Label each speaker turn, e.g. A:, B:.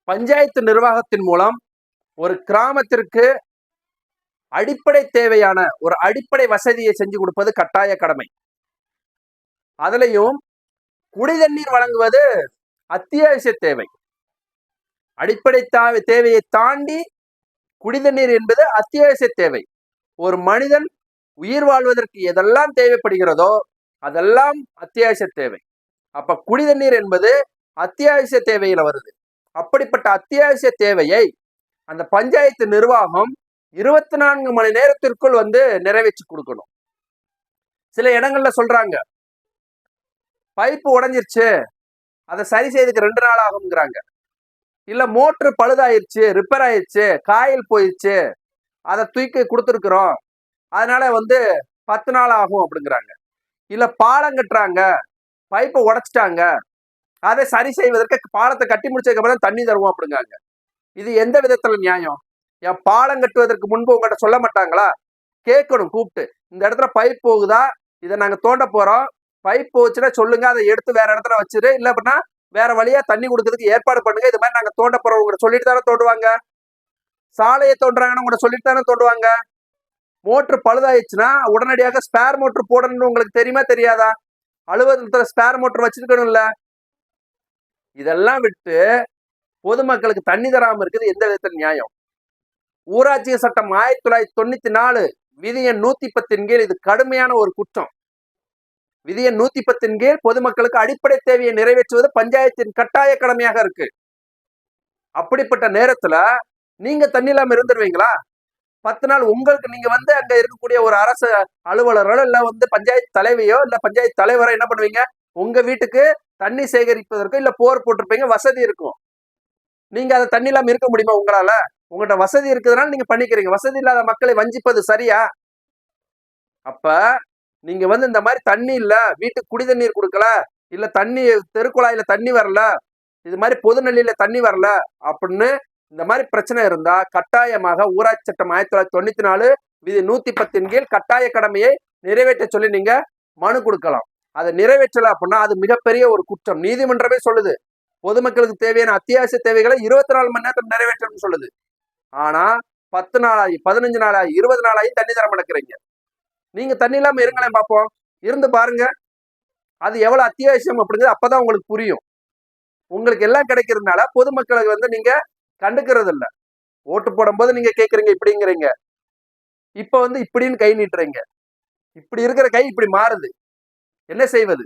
A: பஞ்சாயத்து நிர்வாகத்தின் மூலம் ஒரு கிராமத்திற்கு அடிப்படை தேவையான ஒரு அடிப்படை வசதியை செஞ்சு கொடுப்பது கட்டாய கடமை. அதுலயும் குடிதண்ணீர் வழங்குவது அத்தியாவசிய தேவை. அடிப்படை தேவையை தாண்டி குடிதண்ணீர் என்பது அத்தியாவசிய தேவை. ஒரு மனிதன் உயிர் வாழ்வதற்கு எதெல்லாம் தேவைப்படுகிறதோ அதெல்லாம் அத்தியாவசிய தேவை. அப்ப குடிதண்ணீர் என்பது அத்தியாவசிய தேவையில வருது. அப்படிப்பட்ட அத்தியாவசிய தேவையை அந்த பஞ்சாயத்து நிர்வாகம் 24 மணி நேரத்திற்குள் நிறைவேற்றி கொடுக்கணும். சில இடங்கள்ல சொல்றாங்க பைப்பு உடைஞ்சிருச்சு, அதை சரி செய்யறதுக்கு 2 நாள் ஆகுங்கிறாங்க. இல்ல மோட்டர் பழுதாயிருச்சு, ரிப்பேர் ஆயிடுச்சு, காயில் போயிடுச்சு, அதை தூக்கி கொடுத்துருக்குறோம், அதனால 10 நாள் ஆகும் அப்படிங்கிறாங்க. இல்ல பாலம் கட்டுறாங்க, பைப்பை உடைச்சிட்டாங்க, அதை சரி செய்வதற்கு பாலத்தை கட்டி முடிச்சதுக்கு அப்புறம் தண்ணி தருவோம் அப்படிங்காங்க. இது எந்த விதத்துல நியாயம்? என் பாலம் கட்டுவதற்கு முன்பு உங்கள்கிட்ட சொல்ல மாட்டாங்களா? கேட்கணும் கூப்பிட்டு, இந்த இடத்துல பைப் போகுதா, இதை நாங்க தோண்ட போறோம், பைப் போச்சுன்னா சொல்லுங்க, அதை எடுத்து வேற இடத்துல வச்சிரு, இல்ல அப்படின்னா வேற வழியா தண்ணி கொடுக்கறதுக்கு ஏற்பாடு பண்ணுங்க, இது மாதிரி நாங்க தோண்ட போறோம் உங்களை சொல்லிட்டு தானே தோண்டுவாங்க. சாலையை தோன்றாங்கன்னு உங்களை சொல்லிட்டு தானே தோண்டுவாங்க. மோட்டர் பழுதாயிடுச்சுன்னா உடனடியாக ஸ்பேர் மோட்டர் போடணும்னு உங்களுக்கு தெரியுமா தெரியாதா? அலுவலகத்துல ஸ்பேர் மோட்டர் வச்சிருக்கணும்ல. இதெல்லாம் விட்டு பொதுமக்களுக்கு தண்ணி தராம இருக்குது எந்த விதத்தில் நியாயம்? ஊராட்சி சட்டம் 1994 விதி எண் 110 கீழ் இது கடுமையான ஒரு குற்றம். விதி எண் 110 கீழ் பொதுமக்களுக்கு அடிப்படை தேவையை நிறைவேற்றுவது பஞ்சாயத்தின் கட்டாய கடமையாக இருக்கு. அப்படிப்பட்ட நேரத்துல நீங்க தண்ணி இல்லாம இருந்துருவீங்களா? 10 நாள் உங்களுக்கு நீங்க அங்க இருக்கக்கூடிய ஒரு அரசு அலுவலரோ இல்ல பஞ்சாயத்து தலைவியோ இல்ல பஞ்சாயத்து தலைவரோ என்ன பண்ணுவீங்க? உங்க வீட்டுக்கு தண்ணி சேகரிப்பதற்கு இல்ல போர் போட்டிருப்பீங்க, வசதி இருக்கும். நீங்க அதை தண்ணி இல்லாம இருக்க முடியுமா உங்களால? உங்கள்கிட்ட வசதி இருக்குதுனால நீங்க பண்ணிக்கிறீங்க. வசதி இல்லாத மக்களை வஞ்சிப்பது சரியா? அப்ப நீங்க இந்த மாதிரி தண்ணி இல்ல, வீட்டுக்கு குடி தண்ணீர் கொடுக்கல, இல்ல தண்ணி தெருக்குழாயில தண்ணி வரல, இது மாதிரி பொதுநெல்லியில தண்ணி வரல அப்படின்னு இந்த மாதிரி பிரச்சனை இருந்தா கட்டாயமாக ஊராட்சி சட்டம் 1994 விதி 110 கீழ் கட்டாய கடமையை நிறைவேற்ற சொல்லி நீங்க மனு கொடுக்கலாம். அதை நிறைவேற்றல அப்படின்னா அது மிகப்பெரிய ஒரு குற்றம். நீதிமன்றமே சொல்லுது பொதுமக்களுக்கு தேவையான அத்தியாவசிய தேவைகளை 24 மணி நேரத்தில் நிறைவேற்றணும்னு சொல்லுது. ஆனா 10 நாளாகி 15 நாளாகி 20 நாளாகி தண்ணி தர மாட்டேங்கிறீங்க. நீங்க தண்ணி இல்லாம இருங்களேன் பார்ப்போம், இருந்து பாருங்க அது எவ்வளவு அத்தியாவசியம் அப்படிங்கிறது அப்பதான் உங்களுக்கு புரியும். உங்களுக்கு எல்லாம் கிடைக்கிறதுனால பொதுமக்களுக்கு நீங்க கண்டுக்கிறது இல்ல. ஓட்டு போடும் போது நீங்க கேட்கறீங்க இப்படிங்கிறீங்க, இப்ப இப்படின்னு கை நீட்டுறீங்க. இப்படி இருக்கிற கை இப்படி மாறுது, என்ன செய்வது?